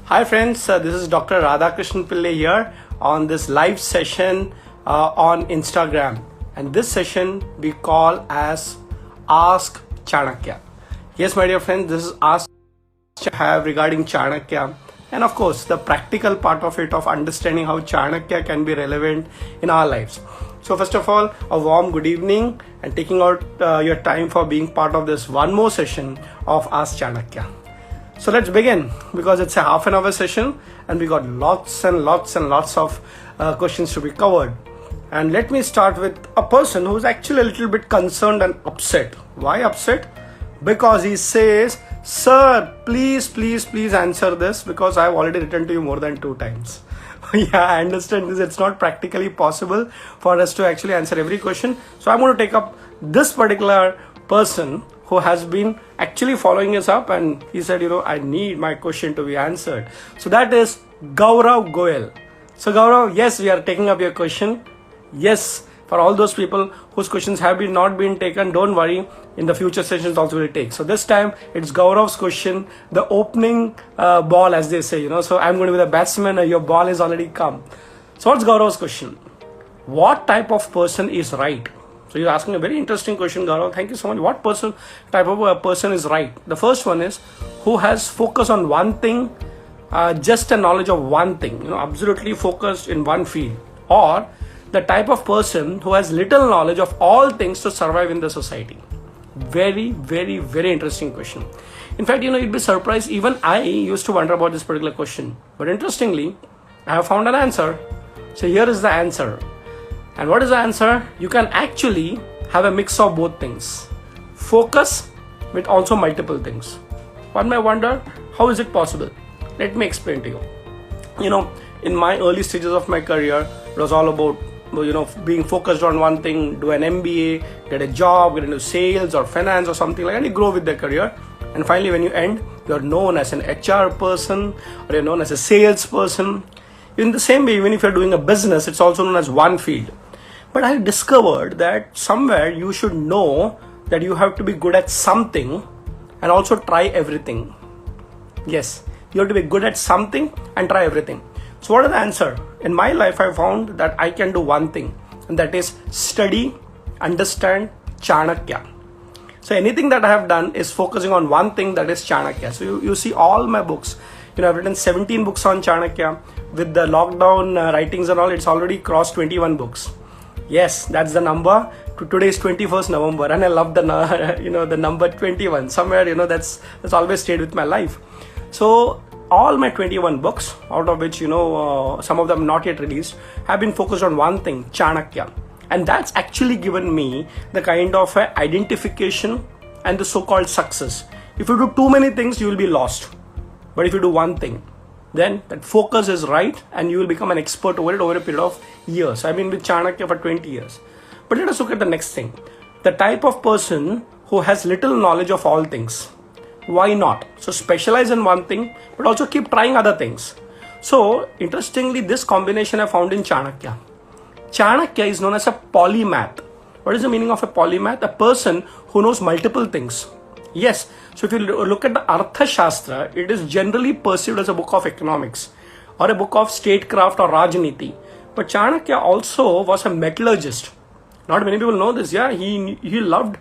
Hi friends, this is Dr. Radhakrishnan Pillai here on this live session on Instagram, and this session we call as Ask Chanakya. Yes, my dear friends, this is Ask have regarding Chanakya, and of course the practical part of it, of understanding how Chanakya can be relevant in our lives. So first of all, a warm good evening and taking out your time for being part of this one more session of Ask Chanakya. So let's begin, because it's a half an hour session and we got lots and lots of questions to be covered. And let me start with a person who's actually a little bit concerned and upset. Why upset? Because he says, sir, please answer this, because I've already written to you more than 2 times. Yeah, I understand this. It's not practically possible for us to actually answer every question. So I'm going to take up this particular person who has been actually following us up, and he said, I need my question to be answered. So that is Gaurav Goel. So Gaurav, yes, we are taking up your question. Yes, for all those people whose questions have not been taken, don't worry, in the future sessions also will take. So this time it's Gaurav's question, the opening ball, as they say, so I'm going to be the batsman and your ball is already come. So what's Gaurav's question? What type of person is right? So you're asking a very interesting question, Gaurav. Thank you so much. What type of a person is right? The first one is who has focus on one thing, just a knowledge of one thing, absolutely focused in one field, or the type of person who has little knowledge of all things to survive in the society. Very interesting question. In fact, you'd be surprised. Even I used to wonder about this particular question, but interestingly, I have found an answer. So here is the answer. And what is the answer? You can actually have a mix of both things. Focus with also multiple things. One may wonder, how is it possible? Let me explain to you. In my early stages of my career, it was all about being focused on one thing, do an MBA, get a job, get into sales or finance or something like that, and you grow with the career. And finally, when you end, you're known as an HR person or you're known as a salesperson. In the same way, even if you're doing a business, it's also known as one field. But I discovered that somewhere you should know that you have to be good at something and also try everything. Yes, you have to be good at something and try everything. So what is the answer? In my life, I found that I can do one thing, and that is study, understand Chanakya. So anything that I have done is focusing on one thing, that is Chanakya. So you see all my books. I've written 17 books on Chanakya. With the lockdown writings and all, it's already crossed 21 books. Yes, that's the number. Today is 21st November, and I love the the number 21. Somewhere that's always stayed with my life. So all my 21 books, out of which some of them not yet released, have been focused on one thing, Chanakya, and that's actually given me the kind of identification and the so-called success. If you do too many things, you will be lost. But if you do one thing, then that focus is right and you will become an expert over it over a period of years. I've been with Chanakya for 20 years. But let us look at the next thing. The type of person who has little knowledge of all things. Why not? So specialize in one thing, but also keep trying other things. So interestingly, this combination I found in Chanakya. Chanakya is known as a polymath. What is the meaning of a polymath? A person who knows multiple things. Yes, so if you look at the Artha Shastra, it is generally perceived as a book of economics or a book of statecraft or Rajniti. But Chanakya also was a metallurgist. Not many people know this. Yeah, he loved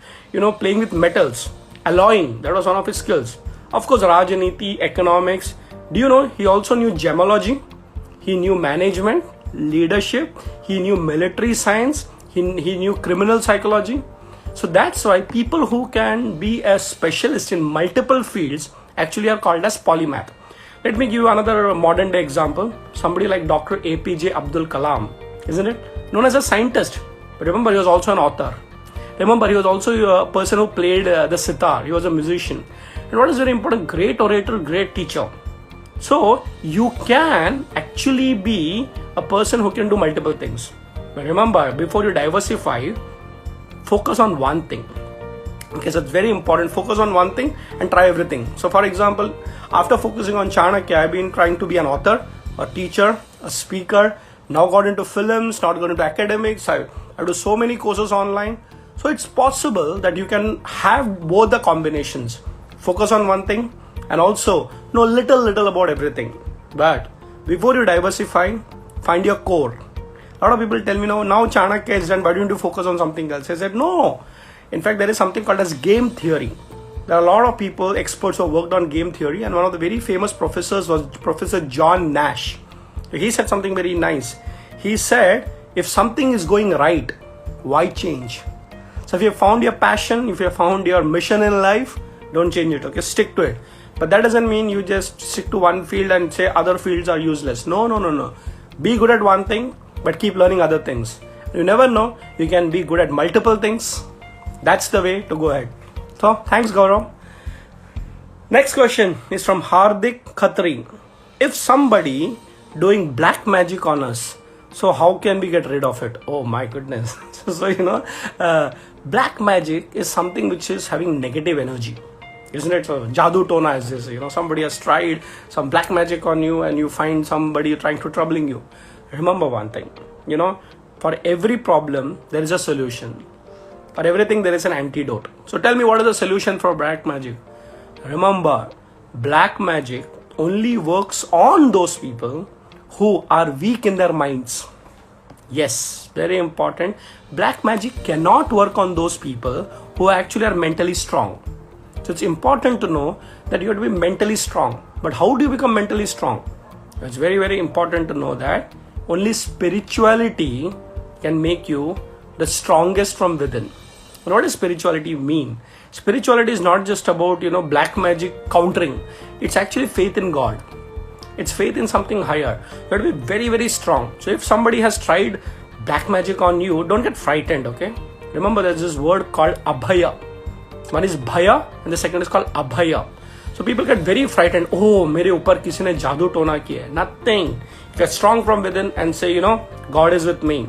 playing with metals, alloying. That was one of his skills. Of course, Rajniti, economics. Do you know he also knew gemology? He knew management, leadership. He knew military science. He knew criminal psychology. So that's why people who can be a specialist in multiple fields actually are called as polymath. Let me give you another modern day example. Somebody like Dr. APJ Abdul Kalam, isn't it? Known as a scientist. But remember, he was also an author. Remember, he was also a person who played the sitar. He was a musician. And what is very important? Great orator, great teacher. So you can actually be a person who can do multiple things. But remember, before you diversify, focus on one thing. Okay, so it's very important. Focus on one thing and try everything. So for example, after focusing on Chanakya, I've been trying to be an author, a teacher, a speaker, now got into films, now got into academics. I do so many courses online. So it's possible that you can have both the combinations. Focus on one thing and also know little about everything. But before you diversify, find your core. A lot of people tell me, now Chanakya is done, why don't you focus on something else? I said, no. In fact, there is something called as game theory. There are a lot of people, experts who have worked on game theory, and one of the very famous professors was Professor John Nash. He said something very nice. He said, if something is going right, why change? So if you have found your passion, if you have found your mission in life, don't change it, okay? Stick to it. But that doesn't mean you just stick to one field and say other fields are useless. No. Be good at one thing, but keep learning other things. You never know, you can be good at multiple things. That's the way to go ahead. So, thanks Gaurav. Next question is from Hardik Khatri. If somebody doing black magic on us, so how can we get rid of it? Oh my goodness. So, black magic is something which is having negative energy. Isn't it? So, Jadoo Tona is this, somebody has tried some black magic on you and you find somebody trying to troubling you. Remember one thing, for every problem, there is a solution. For everything, there is an antidote. So tell me, what is the solution for black magic? Remember, black magic only works on those people who are weak in their minds. Yes, very important. Black magic cannot work on those people who actually are mentally strong. So it's important to know that you have to be mentally strong. But how do you become mentally strong? It's very, very important to know that only spirituality can make you the strongest from within. And what does spirituality mean? Spirituality is not just about, black magic countering. It's actually faith in God. It's faith in something higher. You have to be very, very strong. So if somebody has tried black magic on you, don't get frightened, okay? Remember, there's this word called abhaya. One is bhaya and the second is called abhaya. So people get very frightened. Oh, mere upar kisi ne jadoo tona kiya hai. Nothing. Get strong from within and say, God is with me.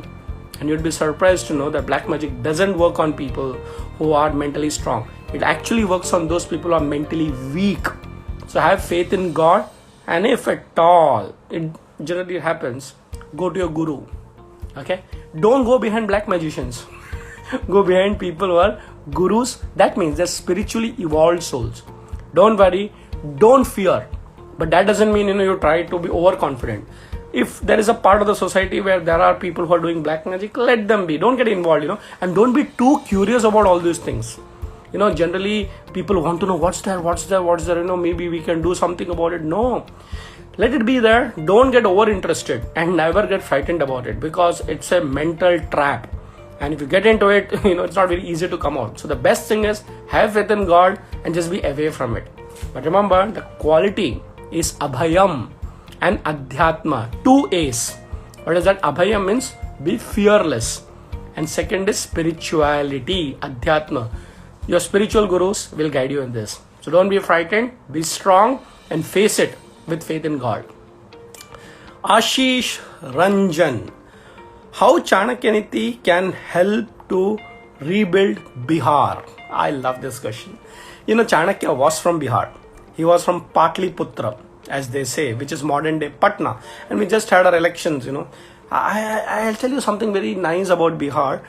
And you'd be surprised to know that black magic doesn't work on people who are mentally strong. It actually works on those people who are mentally weak. So have faith in God, and if at all it generally happens, go to your guru. Okay? Don't go behind black magicians. Go behind people who are gurus. That means they're spiritually evolved souls. Don't worry, don't fear. But that doesn't mean you try to be overconfident. If there is a part of the society where there are people who are doing black magic, let them be. Don't get involved, and don't be too curious about all these things. Generally people want to know what's there, maybe we can do something about it. No, let it be there. Don't get over interested and never get frightened about it, because it's a mental trap. And if you get into it, it's not very easy to come out. So the best thing is have faith in God and just be away from it. But remember, the quality is abhayam and adhyatma, 2 A's. What is that? Abhayam means be fearless, and second is spirituality, adhyatma. Your spiritual gurus will guide you in this. So don't be frightened, be strong and face it with faith in God. Ashish Ranjan. How Chanakya Niti can help to rebuild Bihar? I love this question. Chanakya was from Bihar. He was from Patliputra, as they say, which is modern day Patna. And we just had our elections, I'll tell you something very nice about Bihar.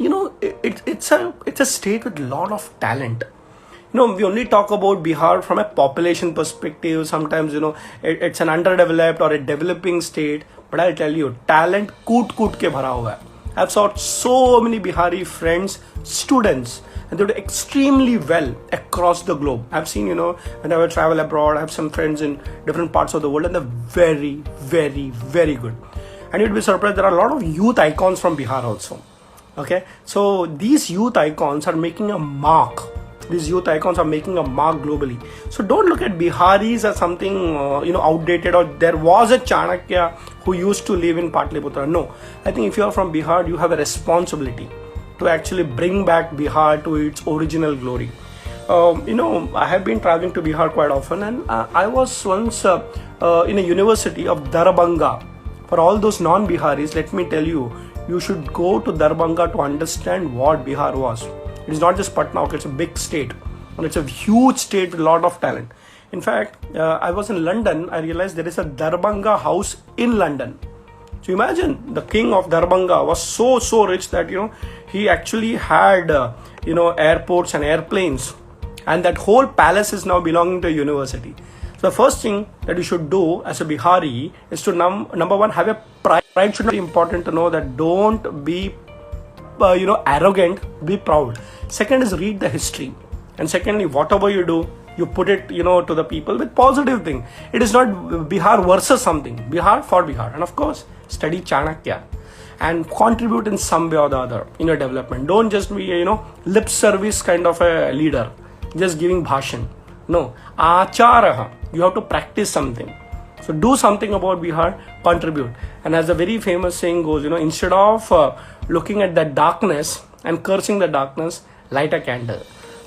It's a state with a lot of talent. We only talk about Bihar from a population perspective. Sometimes, it's an underdeveloped or a developing state. But I'll tell you, talent koot ke bhara hua hai. I've saw so many Bihari friends, students, and they do extremely well across the globe. I've seen, whenever I travel abroad, I have some friends in different parts of the world, and they're very, very, very good. And you'd be surprised, there are a lot of youth icons from Bihar also. Okay, so these youth icons are making a mark. These youth icons are making a mark globally. So don't look at Biharis as something outdated, or there was a Chanakya who used to live in Patliputra. No, I think if you are from Bihar, you have a responsibility to actually bring back Bihar to its original glory. I have been traveling to Bihar quite often, and I was once in a university of Darbhanga. For all those non-Biharis, let me tell you, you should go to Darbhanga to understand what Bihar was. It is not just Patna, it's a big state, and it's a huge state with a lot of talent. In fact, I was in London, I realized there is a Darbhanga house in London. So imagine, the king of Darbhanga was so rich that, he actually had, airports and airplanes, and that whole palace is now belonging to a university. So the first thing that you should do as a Bihari is to number one, have a pride. Pride should be important to know that don't be arrogant, be proud. Second is read the history. And secondly, whatever you do, you put it, to the people with positive thing. It is not Bihar versus something. Bihar for Bihar. And of course, study Chanakya and contribute in some way or the other in your development. Don't just be, lip service kind of a leader, just giving bhashan. No, acharaha. You have to practice something. So do something about Bihar, contribute. And as the very famous saying goes, instead of looking at the darkness and cursing the darkness, light a candle.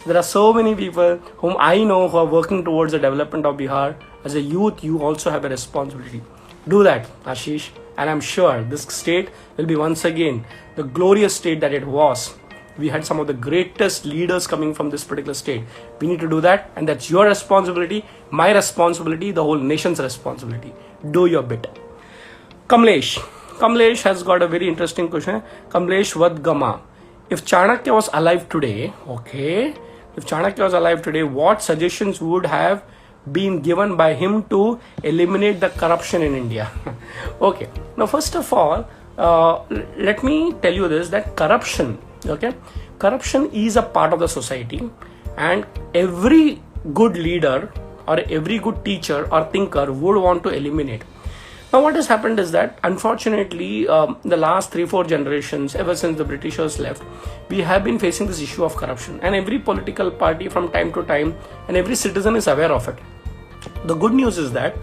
There are so many people whom I know who are working towards the development of Bihar. As a youth, you also have a responsibility. Do that, Ashish. And I'm sure this state will be once again the glorious state that it was. We had some of the greatest leaders coming from this particular state. We need to do that. And that's your responsibility, my responsibility, the whole nation's responsibility. Do your bit. Kamlesh has got a very interesting question. Kamlesh Vadgama. If Chanakya was alive today, what suggestions would have been given by him to eliminate the corruption in India? Okay. Now, first of all, let me tell you this, that corruption is a part of the society, and every good leader or every good teacher or thinker would want to eliminate. Now what has happened is that unfortunately the last 3-4 generations, ever since the Britishers left, we have been facing this issue of corruption, and every political party from time to time and every citizen is aware of it. The good news is that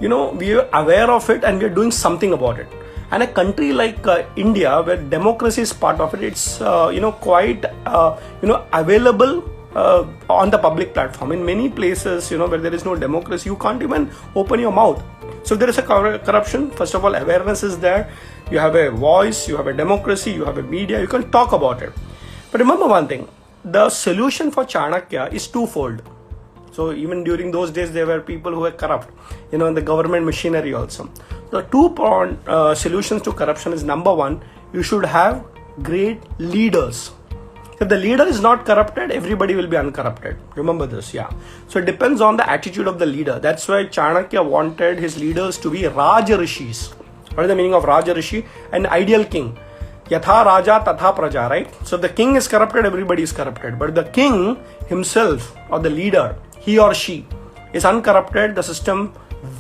we are aware of it and we are doing something about it. And a country like India, where democracy is part of it, it's quite available on the public platform. In many places, where there is no democracy, you can't even open your mouth. So if there is a corruption, first of all, awareness is there. You have a voice, you have a democracy, you have a media, you can talk about it. But remember one thing, the solution for Chanakya is twofold. So even during those days, there were people who were corrupt, in the government machinery also. The two-pronged solutions to corruption is, number one, you should have great leaders. If the leader is not corrupted, everybody will be uncorrupted. Remember this, yeah. So it depends on the attitude of the leader. That's why Chanakya wanted his leaders to be Raja Rishis. What is the meaning of Raja Rishi? An ideal king. Yatha Raja Tatha Praja, right? So the king is corrupted, everybody is corrupted. But the king himself or the leader, he or she is uncorrupted, the system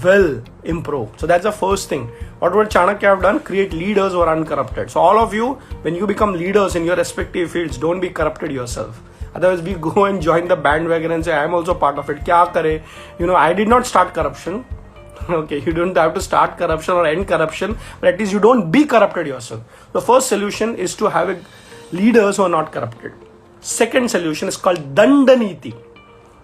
will improve. So that's the first thing. What would Chanakya have done? Create leaders who are uncorrupted. So all of you, when you become leaders in your respective fields, don't be corrupted yourself. Otherwise, we go and join the bandwagon and say, I am also part of it. Kya kare? I did not start corruption. Okay, you don't have to start corruption or end corruption, but at least you don't be corrupted yourself. The first solution is to have leaders who are not corrupted. Second solution is called Dandaniti.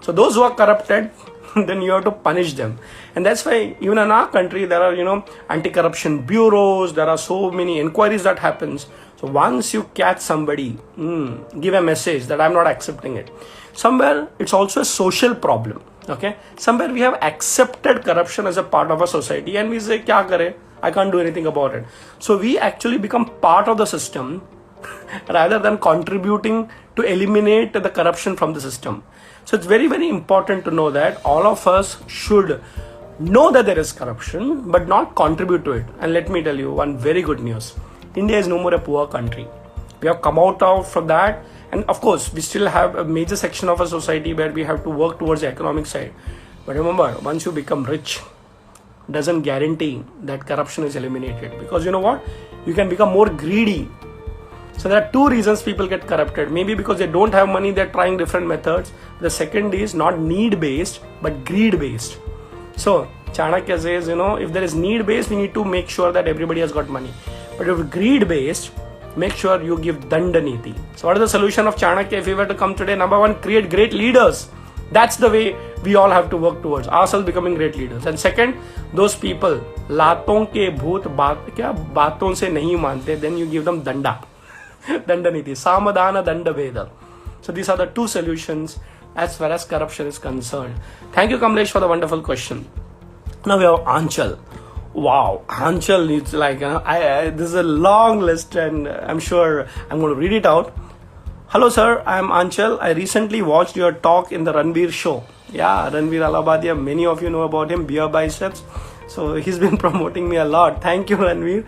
So those who are corrupted, then you have to punish them. And that's why even in our country, there are, anti-corruption bureaus, there are so many inquiries that happens. So once you catch somebody, give a message that I'm not accepting it. Somewhere, it's also a social problem. Okay. Somewhere we have accepted corruption as a part of our society and we say, kya kare? I can't do anything about it. So we actually become part of the system rather than contributing to eliminate the corruption from the system. So it's very, very important to know that all of us should know that there is corruption, but not contribute to it. And let me tell you one very good news. India is no more a poor country. We have come out of that. And of course, we still have a major section of our society where we have to work towards the economic side. But remember, once you become rich, doesn't guarantee that corruption is eliminated. Because you know what? You can become more greedy. So there are two reasons people get corrupted. Maybe because they don't have money, they're trying different methods. The second is not need-based, but greed-based. So Chanakya says, if there is need-based, we need to make sure that everybody has got money. But if greed-based, make sure you give Dandaniti. So what is the solution of Chanakya if we were to come today? Number one, create great leaders. That's the way we all have to work towards ourselves becoming great leaders. And second, those people, लातों के भूत बातों से नहीं मानते, then you give them danda. Dandaniti, Samadana Danda Veda. So these are the two solutions as far as corruption is concerned. Thank you, Kamlesh, for the wonderful question. Now we have Anchal. Wow, Anchal is like, this is a long list and I'm sure I'm going to read it out. Hello sir, I am Anchal. I recently watched your talk in the Ranveer show. Yeah, Ranveer Alabadia, many of you know about him, Beer Biceps. So he's been promoting me a lot. Thank you, Ranveer.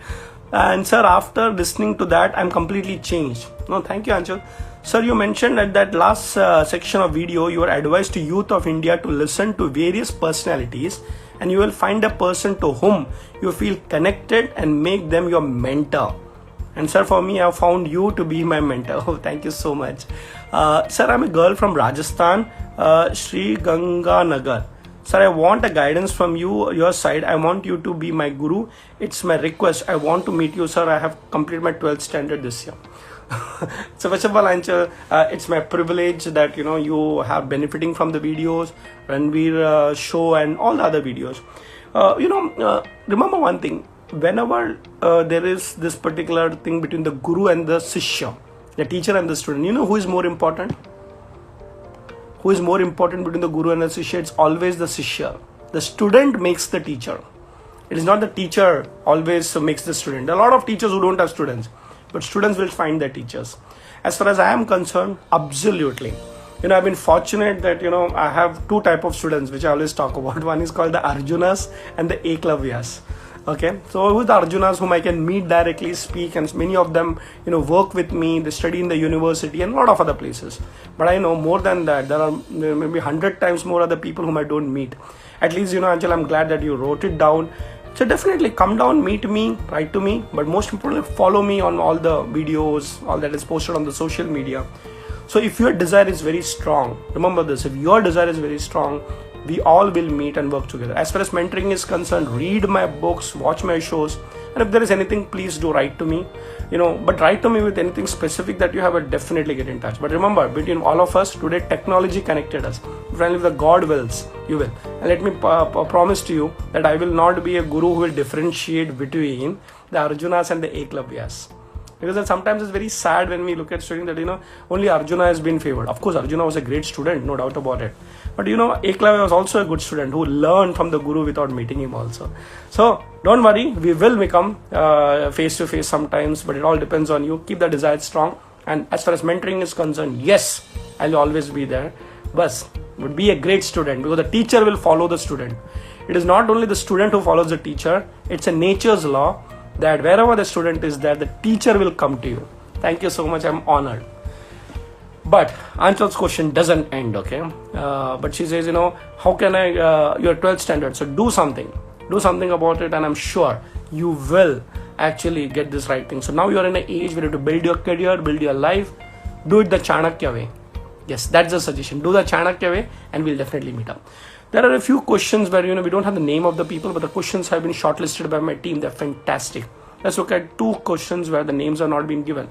And sir, after listening to that, I'm completely changed. No, thank you, Anchal. Sir, you mentioned at that last section of video, your advice to youth of India to listen to various personalities, and you will find a person to whom you feel connected and make them your mentor. And sir, for me, I have found you to be my mentor. Oh, thank you so much. Sir, I'm a girl from Rajasthan, Sri Ganganagar. Sir, I want a guidance from you, your side. I want you to be my guru. It's my request. I want to meet you, sir. I have completed my 12th standard this year. So first of all, Anchal, it's my privilege that you have benefiting from the videos, Ranveer show and all the other videos. Remember one thing. Whenever there is this particular thing between the guru and the shishya, the teacher and the student, who is more important? Who is more important between the guru and the shishya? It's always the shishya. The student makes the teacher. It is not the teacher always makes the student. There are a lot of teachers who don't have students, but students will find their teachers. As far as I am concerned, absolutely. I've been fortunate that, I have two type of students, which I always talk about. One is called the Arjunas and the Eklavyas. Okay, so with the Arjunas whom I can meet directly, speak, and many of them, work with me. They study in the university and a lot of other places. But I know more than that, there are maybe 100 times more other people whom I don't meet. At least, Anchal, I'm glad that you wrote it down. So definitely come down, meet me, write to me. But most importantly, follow me on all the videos, all that is posted on the social media. So if your desire is very strong, remember this, if your desire is very strong, we all will meet and work together. As far as mentoring is concerned, read my books, watch my shows, and if there is anything, please do write to me. But write to me with anything specific that you have, I'll definitely get in touch. But remember, between all of us, today technology connected us. If the God wills, you will. And let me promise to you that I will not be a guru who will differentiate between the Arjunas and the Eklavyas. Because sometimes it's very sad when we look at students that, only Arjuna has been favored. Of course, Arjuna was a great student, no doubt about it. But, Eklavya was also a good student who learned from the guru without meeting him also. So, don't worry, we will become face to face sometimes, but it all depends on you. Keep the desire strong. And as far as mentoring is concerned, yes, I'll always be there. But be a great student, because the teacher will follow the student. It is not only the student who follows the teacher, it's a nature's law that wherever the student is there, the teacher will come to you. Thank you so much. I'm honored. But Anchal's question doesn't end, okay? But she says, how can I, your 12th standard, so do something about it, and I'm sure you will actually get this right thing. So now you're in an age where you have to build your career, build your life, do it the Chanakya way. Yes, that's the suggestion. Do the Chanakya way, and we'll definitely meet up. There are a few questions where, we don't have the name of the people, but the questions have been shortlisted by my team. They're fantastic. Let's look at two questions where the names are not being given.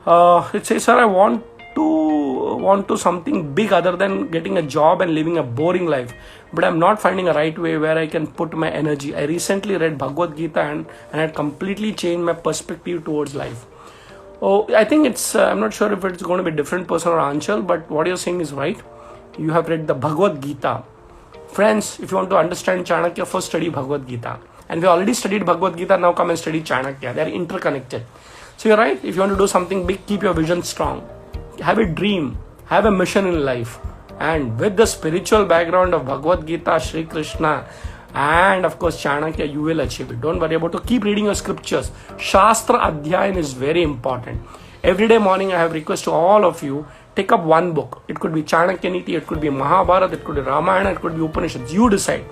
It says, sir, I want to something big other than getting a job and living a boring life, but I'm not finding a right way where I can put my energy. I recently read Bhagavad Gita and had completely changed my perspective towards life. Oh, I think it's, I'm not sure if it's going to be a different person or Anchal, but what you're saying is right. You have read the Bhagavad Gita. Friends, if you want to understand Chanakya, first study Bhagavad Gita. And we already studied Bhagavad Gita, now come and study Chanakya. They are interconnected. So you're right, if you want to do something big, keep your vision strong. Have a dream, have a mission in life. And with the spiritual background of Bhagavad Gita, Sri Krishna, and of course Chanakya, you will achieve it. Don't worry about it. Keep reading your scriptures. Shastra Adhyayan is very important. Every day morning I have request to all of you, take up one book. It could be Chanakya Niti, it could be Mahabharata, it could be Ramayana, it could be Upanishads. You decide.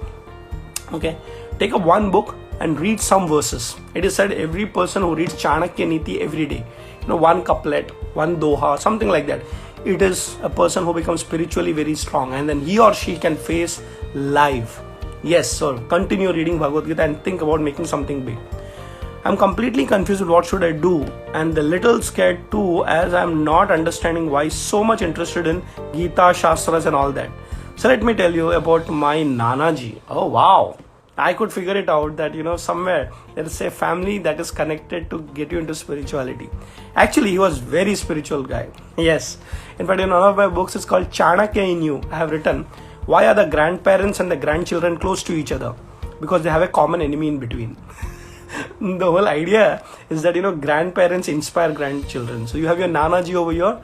Okay. Take up one book and read some verses. It is said every person who reads Chanakya Niti every day, one couplet, one doha, something like that, it is a person who becomes spiritually very strong, and then he or she can face life. Yes, so continue reading Bhagavad Gita and think about making something big. I'm completely confused with what should I do, and a little scared too, as I'm not understanding why so much interested in Gita, Shastras and all that. So let me tell you about my Nanaji. Oh wow, I could figure it out that somewhere there is a family that is connected to get you into spirituality. Actually, he was very spiritual guy. Yes, in fact in one of my books, it's called Chanakya in You. I have written, why are the grandparents and the grandchildren close to each other? Because they have a common enemy in between. The whole idea is that, grandparents inspire grandchildren. So you have your Nanaji over here.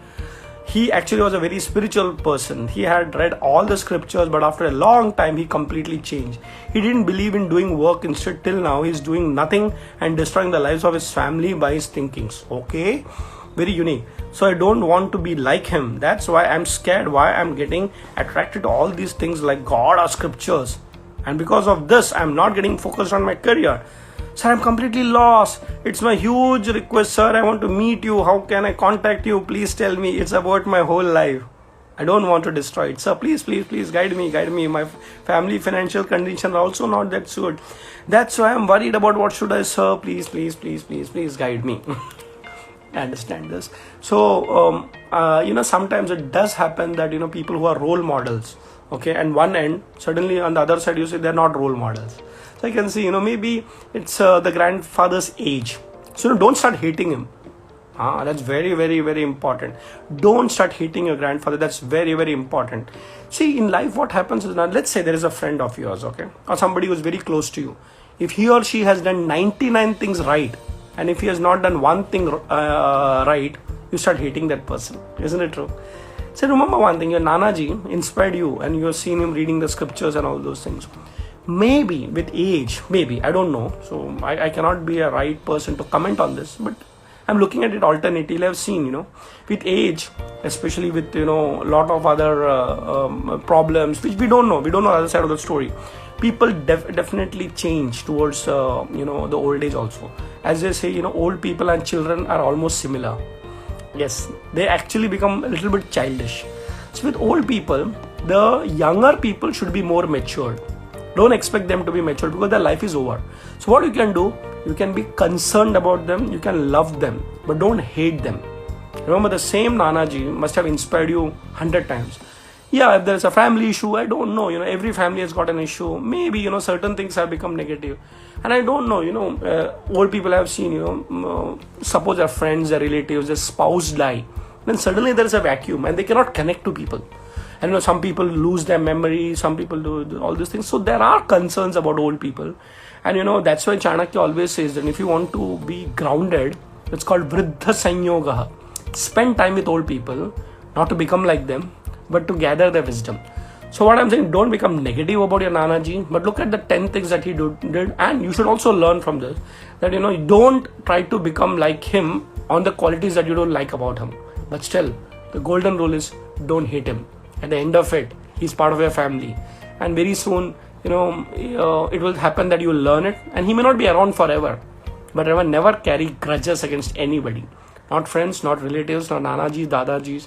He actually was a very spiritual person. He had read all the scriptures, but after a long time, he completely changed. He didn't believe in doing work. Instead, till now, he's doing nothing and destroying the lives of his family by his thinkings. Okay? Very unique. So I don't want to be like him. That's why I'm scared, why I'm getting attracted to all these things like God or scriptures. And because of this, I'm not getting focused on my career. Sir, I'm completely lost. It's my huge request, sir. I want to meet you. How can I contact you? Please tell me. It's about my whole life. I don't want to destroy it. Sir, please guide me. My family financial condition are also not that good. That's why I'm worried about what should I, sir. Please guide me. I understand this. So, sometimes it does happen that, people who are role models, okay, and one end, suddenly on the other side, you say they're not role models. So I can see, maybe it's the grandfather's age. So don't start hating him. That's very, very, very important. Don't start hating your grandfather. That's very, very important. See, in life, what happens is, now, let's say there is a friend of yours, okay, or somebody who's very close to you. If he or she has done 99 things right, and if he has not done one thing right, you start hating that person. Isn't it true? So remember one thing, your Nanaji inspired you and you have seen him reading the scriptures and all those things. Maybe with age, I don't know. So I cannot be a right person to comment on this, but I'm looking at it alternatively. I've seen, with age, especially with, a lot of other problems, which we don't know. We don't know the other side of the story. People definitely change towards, the old age also. As they say, old people and children are almost similar. Yes, they actually become a little bit childish. So with old people, the younger people should be more matured. Don't expect them to be matured because their life is over. So what you can do, you can be concerned about them, you can love them, but don't hate them. Remember, the same Nanaji must have inspired you 100 times. Yeah, if there's a family issue, I don't know, every family has got an issue. Maybe, certain things have become negative. And I don't know, old people have seen, suppose their friends, their relatives, their spouse die. Then suddenly there is a vacuum and they cannot connect to people. And some people lose their memory, some people do all these things. So there are concerns about old people. And that's why Chanakya always says that if you want to be grounded, it's called Vriddha Sanyoga. Spend time with old people, not to become like them, but to gather their wisdom. So what I'm saying, don't become negative about your Nanaji, but look at the 10 things that he did, and you should also learn from this. That, don't try to become like him on the qualities that you don't like about him. But still, the golden rule is don't hate him. At the end of it, he's part of your family. And very soon, it will happen that you will learn it. And he may not be around forever. But never carry grudges against anybody. Not friends, not relatives, not Nanajis, Dadajis.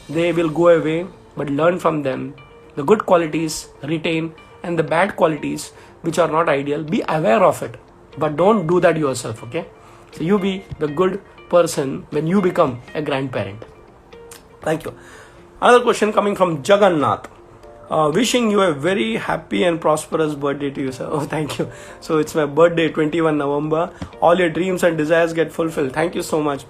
They will go away, but learn from them. The good qualities retain, and the bad qualities, which are not ideal, be aware of it. But don't do that yourself, okay? So you be the good person when you become a grandparent. Thank you. Another question coming from Jagannath. Wishing you a very happy and prosperous birthday to you, sir. Oh, thank you. So it's my birthday, 21 November. All your dreams and desires get fulfilled. Thank you so much.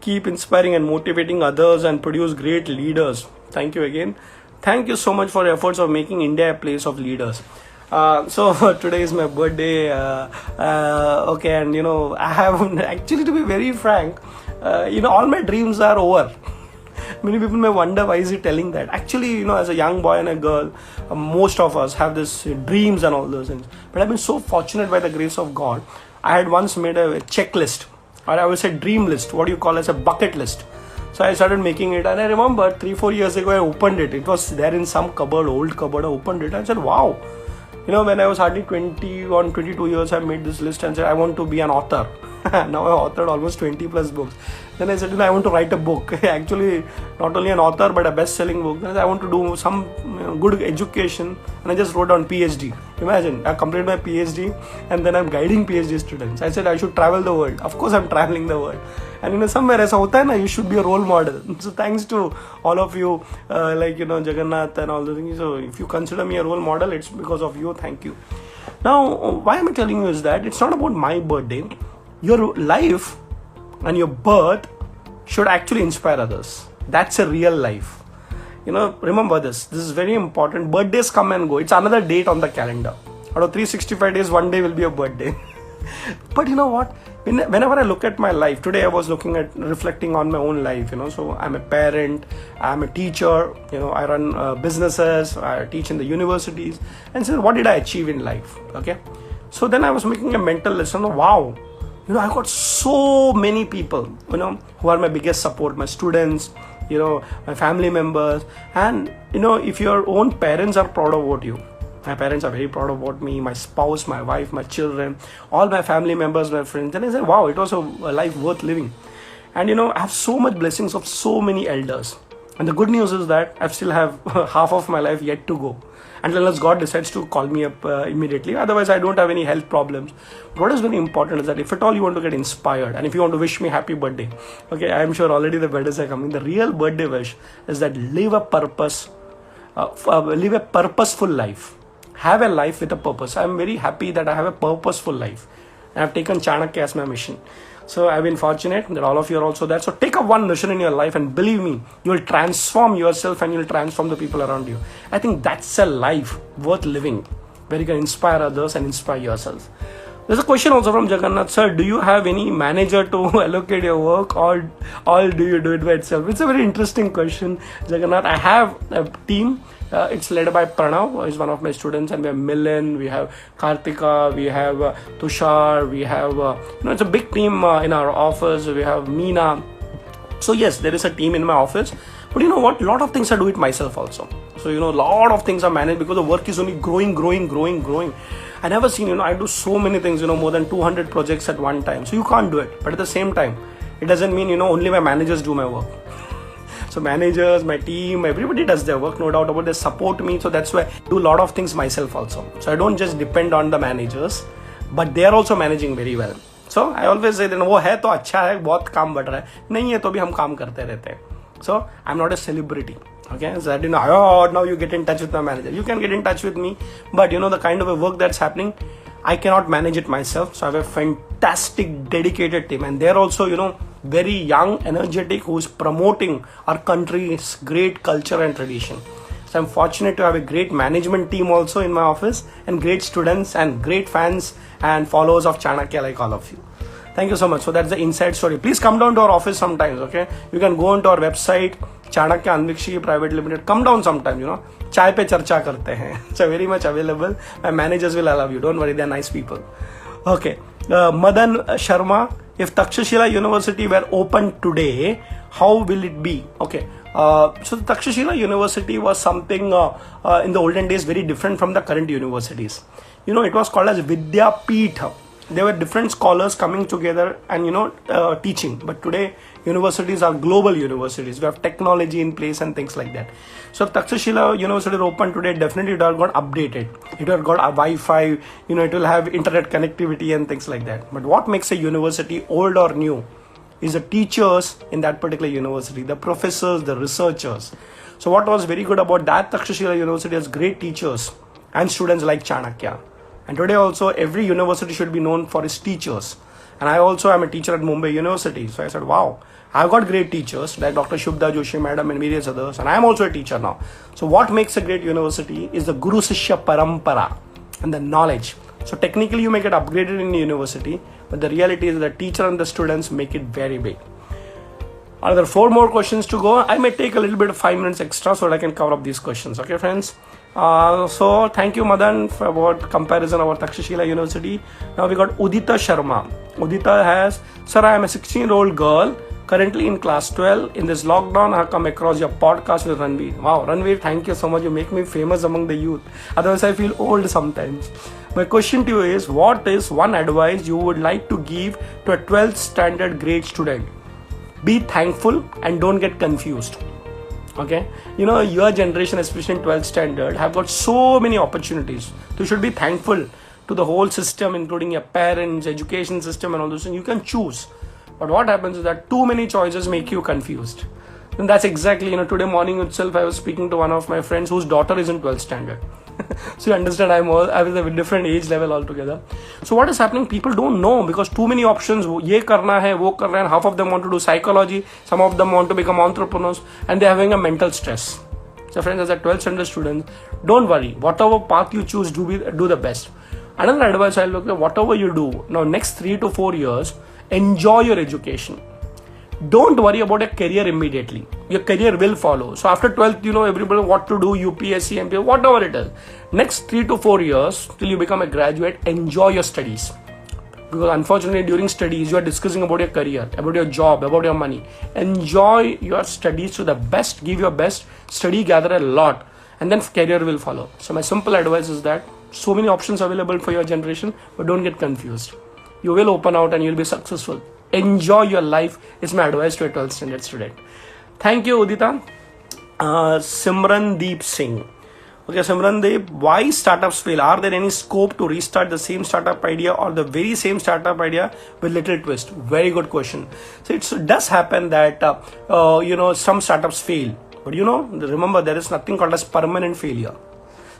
Keep inspiring and motivating others and produce great leaders. Thank you again. Thank you so much for your efforts of making India a place of leaders. So today is my birthday. Okay, and I have actually, to be very frank, all my dreams are over. Many people may wonder why is he telling that. Actually, as a young boy and a girl, most of us have this dreams and all those things. But I've been so fortunate by the grace of God. I had once made a checklist, or I would say dream list, what you call as a bucket list. So I started making it, and I remember 3-4 years ago I opened it. It was there in some cupboard, old cupboard. I opened it and said, wow. When I was hardly 21, 22 years, I made this list and said, I want to be an author. Now I authored almost 20 plus books. Then I said, I want to write a book. Actually, not only an author, but a best-selling book. Then I want to do some good education. And I just wrote down PhD. Imagine, I completed my PhD and then I'm guiding PhD students. I said, I should travel the world. Of course, I'm traveling the world. And somewhere aisa hota hai na, you should be a role model. So thanks to all of you, Jagannath and all those things. So if you consider me a role model, it's because of you. Thank you. Now, why am I telling you is that it's not about my birthday. Your life and your birth should actually inspire others. That's a real life. Remember this. This is very important. Birthdays come and go. It's another date on the calendar. Out of 365 days, one day will be a birthday. But you know what? Whenever I look at my life, today I was reflecting on my own life, so I'm a parent, I'm a teacher, I run businesses, I teach in the universities, and so what did I achieve in life? Okay. So then I was making a mental list, wow, I got so many people, who are my biggest support, my students, my family members, and, if your own parents are proud about you, my parents are very proud about me, my spouse, my wife, my children, all my family members, my friends. And I said, wow, it was a life worth living. And I have so much blessings of so many elders. And the good news is that I still have half of my life yet to go. Unless God decides to call me up immediately. Otherwise, I don't have any health problems. What is very important is that if at all you want to get inspired and if you want to wish me happy birthday, okay, I am sure already the birthdays are coming. The real birthday wish is that live a purposeful life. Have a life with a purpose. I'm very happy that I have a purposeful life. And I've taken Chanakya as my mission. So I've been fortunate that all of you are also there. So take up one mission in your life and believe me, you will transform yourself and you will transform the people around you. I think that's a life worth living, where you can inspire others and inspire yourself. There's a question also from Jagannath, sir, do you have any manager to allocate your work or do you do it by itself? It's a very interesting question, Jagannath. I have a team. It's led by Pranav, who is one of my students, and we have Milan, we have Kartika, we have Tushar, we have, it's a big team in our office, we have Meena. So yes, there is a team in my office, but you know what, a lot of things I do it myself also. So, a lot of things are managed because the work is only growing. I never seen, I do so many things, more than 200 projects at one time. So you can't do it. But at the same time, it doesn't mean, only my managers do my work. So managers, my team, everybody does their work, no doubt about it. They support me. So that's why I do a lot of things myself also. So I don't just depend on the managers, but they are also managing very well. So I always say, वो है तो अच्छा है, बहुत काम बढ़ रहा है, नहीं है तो भी हम काम करते रहते हैं. So I'm not a celebrity. Okay, so that now you get in touch with my manager. You can get in touch with me, but the kind of a work that's happening, I cannot manage it myself. So I have a fantastic, dedicated team, and they're also, very young, energetic, who's promoting our country's great culture and tradition. So I'm fortunate to have a great management team also in my office, and great students and great fans and followers of Chanakya like all of you. Thank you so much. So that's the inside story. Please come down to our office sometimes, okay? You can go onto our website, Chanakya Anvikshi Private Limited. Come down sometime, Chai pe charcha karte hain. It's very much available. My managers will allow you. Don't worry, they're nice people. Okay. Madan Sharma, if Takshashila University were open today, how will it be? Okay. So the Takshashila University was something in the olden days very different from the current universities. It was called as Vidya Peeth. There were different scholars coming together and teaching. But today universities are global universities. We have technology in place and things like that. So if Takshashila University is open today, definitely it will got updated. It will got a Wi-Fi. It will have internet connectivity and things like that. But what makes a university old or new is the teachers in that particular university, the professors, the researchers. So what was very good about that Takshashila University is great teachers and students like Chanakya. And today also every university should be known for its teachers. And I also am a teacher at Mumbai University. So I said, wow, I've got great teachers like Dr. Shubhda Joshi Madam and various others. And I am also a teacher now. So what makes a great university is the Guru Sishya Parampara and the knowledge. So technically you may get upgraded in the university, but the reality is the teacher and the students make it very big. Are there 4 more questions to go? I may take a little bit of 5 minutes extra so that I can cover up these questions. Okay, friends? So thank you, Madan, for about comparison about Takshashila University. Now we got Udita Sharma. Udita has, sir, I am a 16-year-old girl currently in class 12. In this lockdown, I have come across your podcast with Ranveer. Wow, Ranveer, thank you so much. You make me famous among the youth. Otherwise, I feel old sometimes. My question to you is, what is one advice you would like to give to a 12th standard grade student? Be thankful and don't get confused. Okay, your generation, especially in 12th standard, have got so many opportunities. So you should be thankful to the whole system, including your parents, education system and all those things. You can choose. But what happens is that too many choices make you confused. And that's exactly, today morning itself, I was speaking to one of my friends whose daughter is in 12th standard. So you understand, I was at a different age level altogether. So what is happening? People don't know because too many options. Ye karna hai, wo karna hai, and half of them want to do psychology. Some of them want to become entrepreneurs, and they're having a mental stress. So friends, as a 12th standard student, don't worry. Whatever path you choose, do the best. Another advice I'll look at, whatever you do, now next 3 to 4 years, enjoy your education. Don't worry about your career immediately. Your career will follow. So after 12th, you know everybody what to do, UPSC, MPSC, whatever it is. Next 3 to 4 years, till you become a graduate, enjoy your studies. Because unfortunately during studies, you are discussing about your career, about your job, about your money. Enjoy your studies to the best, give your best, study, gather a lot, and then career will follow. So my simple advice is that so many options available for your generation, but don't get confused. You will open out and you'll be successful. Enjoy your life is my advice to a 12th standard student. Thank you, Udita. Simrandeep Singh. Okay, Simrandeep, why startups fail? Are there any scope to restart the same startup idea or the very same startup idea with little twist? Very good question. So it does happen that, some startups fail. But remember, there is nothing called as permanent failure.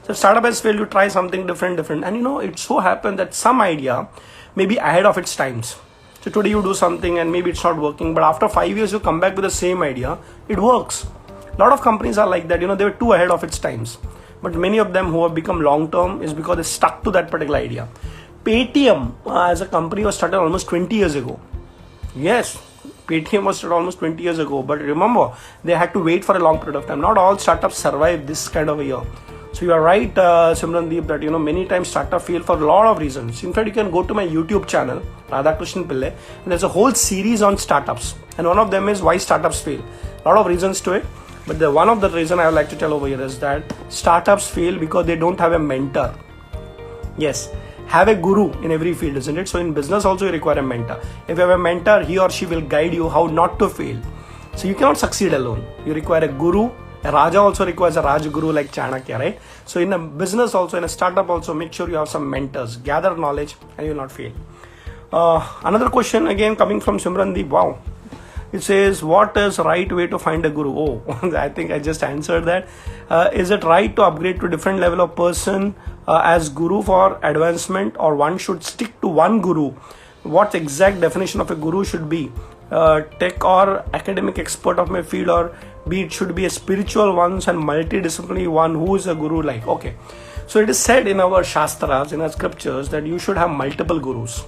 So startup has failed, you try something different. And it so happened that some idea may be ahead of its times. So today you do something and maybe it's not working, but after 5 years you come back with the same idea, it works. A lot of companies are like that, they were too ahead of its times. But many of them who have become long term is because they stuck to that particular idea. Paytm as a company was started almost 20 years ago. Yes, Paytm was started almost 20 years ago, but remember, they had to wait for a long period of time. Not all startups survive this kind of a year. So you are right, Simrandeep, that many times startup fail for a lot of reasons. In fact, you can go to my YouTube channel, Radhakrishnan Pillai, and there's a whole series on startups. And one of them is why startups fail. A lot of reasons to it. But one of the reasons I would like to tell over here is that startups fail because they don't have a mentor. Yes, have a guru in every field, isn't it? So in business also you require a mentor. If you have a mentor, he or she will guide you how not to fail. So you cannot succeed alone. You require a guru. A Raja also requires a Raj Guru like Chanakya, right? So in a business also, in a startup also, make sure you have some mentors. Gather knowledge and you will not fail. Another question again coming from Simrandeep. Wow. It says, what is right way to find a guru? Oh, I think I just answered that. Is it right to upgrade to different level of person as guru for advancement, or one should stick to one guru? What exact definition of a guru should be? Tech or academic expert of my field, or be it should be a spiritual one and multidisciplinary one? Who is a guru like? Okay, so it is said in our shastras, in our scriptures, that you should have multiple gurus.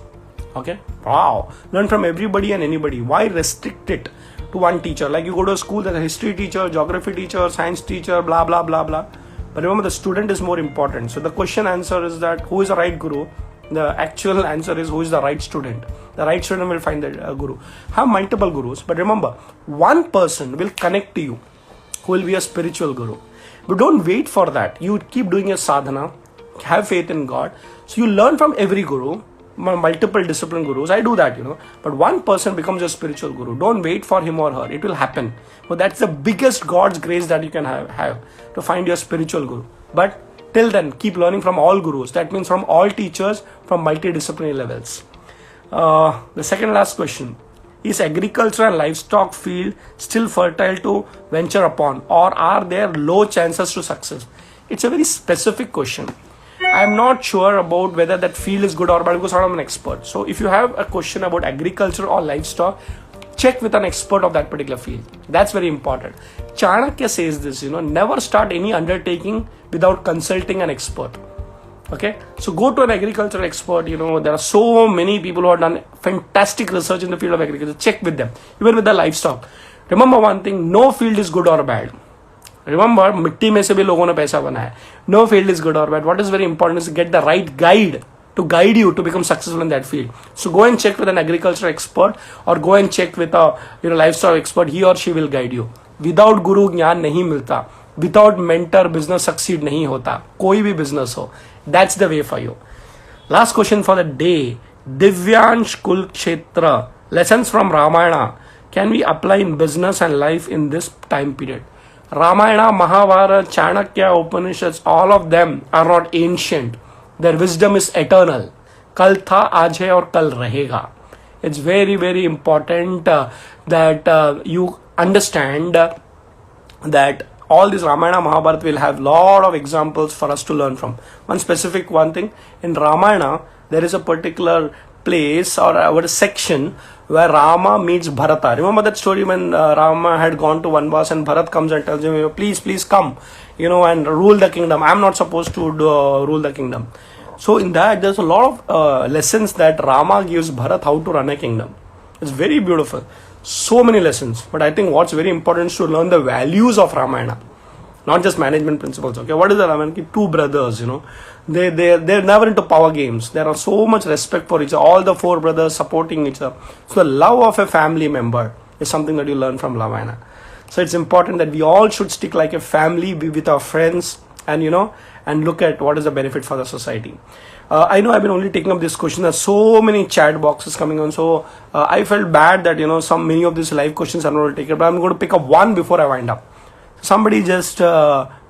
Okay, wow, learn from everybody and anybody. Why restrict it to one teacher? Like you go to a school, there's a history teacher, geography teacher, science teacher, blah blah blah blah. But remember, the student is more important. So the question answer is that who is the right guru? The actual answer is who is the right student. The right student will find the guru. Have multiple gurus, but remember, one person will connect to you who will be a spiritual guru. But don't wait for that. You keep doing your sadhana, have faith in God. So you learn from every guru, multiple discipline gurus. I do that, But one person becomes your spiritual guru. Don't wait for him or her. It will happen. So that's the biggest God's grace that you can have to find your spiritual guru. But till then, keep learning from all gurus. That means from all teachers, from multidisciplinary levels. The second last question. Is agriculture and livestock field still fertile to venture upon, or are there low chances to success? It's a very specific question. I'm not sure about whether that field is good or bad because I'm not an expert. So if you have a question about agriculture or livestock, check with an expert of that particular field. That's very important. Chanakya says this, never start any undertaking without consulting an expert. Okay, so go to an agricultural expert. There are so many people who have done fantastic research in the field of agriculture. Check with them, even with the livestock. Remember one thing, no field is good or bad. Remember, मिट्टी में से भी लोगों ने पैसा बनाया. No field is good or bad. What is very important is to get the right guide to guide you to become successful in that field. So go and check with an agriculture expert, or go and check with a livestock expert. He or she will guide you. Without guru ज्ञान नहीं मिलता. Without mentor business succeed नहीं होता. कोई भी business हो. That's the way for you. Last question for the day. Divyansh Kulkshetra. Lessons from Ramayana can we apply in business and life in this time period? Ramayana, Mahabharata, Chanakya, Upanishads, all of them are not ancient. Their wisdom is eternal. Kal tha, aaj hai aur kal rahega. It's very, very important that you understand that all this Ramayana, Mahabharata will have lot of examples for us to learn from. One specific one thing, in Ramayana, there is a particular place or a section where Rama meets Bharata. Remember that story when Rama had gone to Vanvas and Bharat comes and tells him, please come, and rule the kingdom. I'm not supposed to rule the kingdom. So in that, there's a lot of lessons that Rama gives Bharat how to run a kingdom. It's very beautiful. So many lessons. But I think what's very important is to learn the values of Ramayana, not just management principles. Okay, what is the Ramayana? Two brothers, they're never into power games. There are so much respect for each other. All the four brothers supporting each other. So the love of a family member is something that you learn from Ramayana. So it's important that we all should stick like a family, be with our friends, and and look at what is the benefit for the society. I know I've been only taking up this question. There's so many chat boxes coming on, so I felt bad that many of these live questions I'm not going to take it, but I'm going to pick up one before I wind up. Somebody just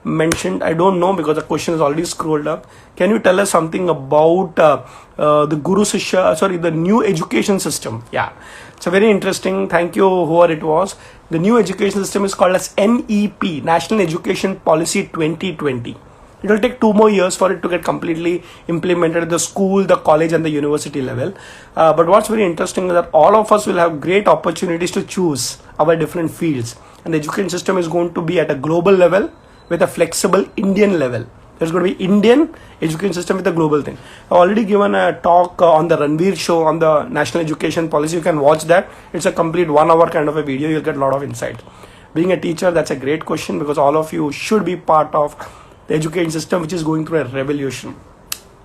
mentioned, I don't know because the question is already scrolled up. Can you tell us something about the the new education system? Yeah, it's a very interesting. Thank you, whoever it was. The new education system is called as NEP, National Education Policy 2020. It will take 2 more years for it to get completely implemented at the school, the college and the university level. But what's very interesting is that all of us will have great opportunities to choose our different fields. And the education system is going to be at a global level with a flexible Indian level. There's going to be Indian education system with a global thing. I've already given a talk on the Ranveer show on the national education policy. You can watch that. It's a complete 1 hour kind of a video. You'll get a lot of insight. Being a teacher, that's a great question because all of you should be part of the education system which is going through a revolution.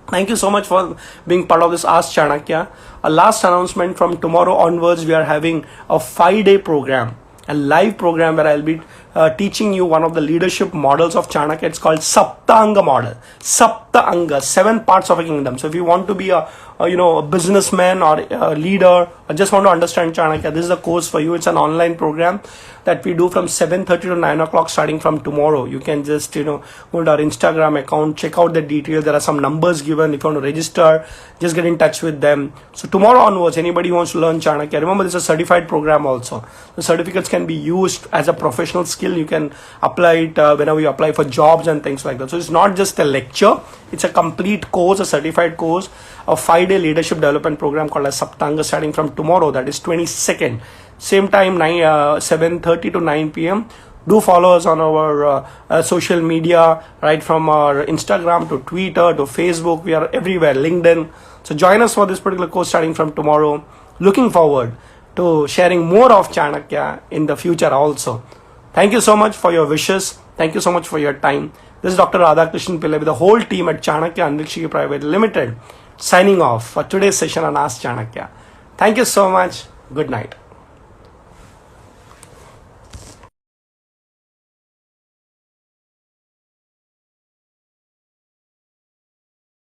Thank you so much for being part of this Ask Chanakya. A last announcement: from tomorrow onwards, we are having a 5-day program, a live program where I'll be teaching you one of the leadership models of Chanakya. It's called Saptanga model. Saptanga, 7 parts of a kingdom. So if you want to be a businessman or a leader or just want to understand Chanakya, this is a course for you. It's an online program that we do from 7:30 to 9 o'clock starting from tomorrow. You can just go to our Instagram account, check out the details. There are some numbers given. If you want to register, just get in touch with them. So tomorrow onwards, anybody who wants to learn Chanakya, remember this is a certified program also. The certificates can be used as a professional skill. You can apply it whenever you apply for jobs and things like that. So it's not just a lecture, it's a complete course, a certified course, a 5-day leadership development program called as Saptanga starting from tomorrow, that is 22nd. Same time, 7:30 to 9 p.m. Do follow us on our social media, right from our Instagram to Twitter to Facebook. We are everywhere, LinkedIn. So join us for this particular course starting from tomorrow. Looking forward to sharing more of Chanakya in the future also. Thank you so much for your wishes. Thank you so much for your time. This is Dr. Radhakrishnan Pillai with the whole team at Chanakya Anvikshiki Private Limited signing off for today's session on Ask Chanakya. Thank you so much. Good night.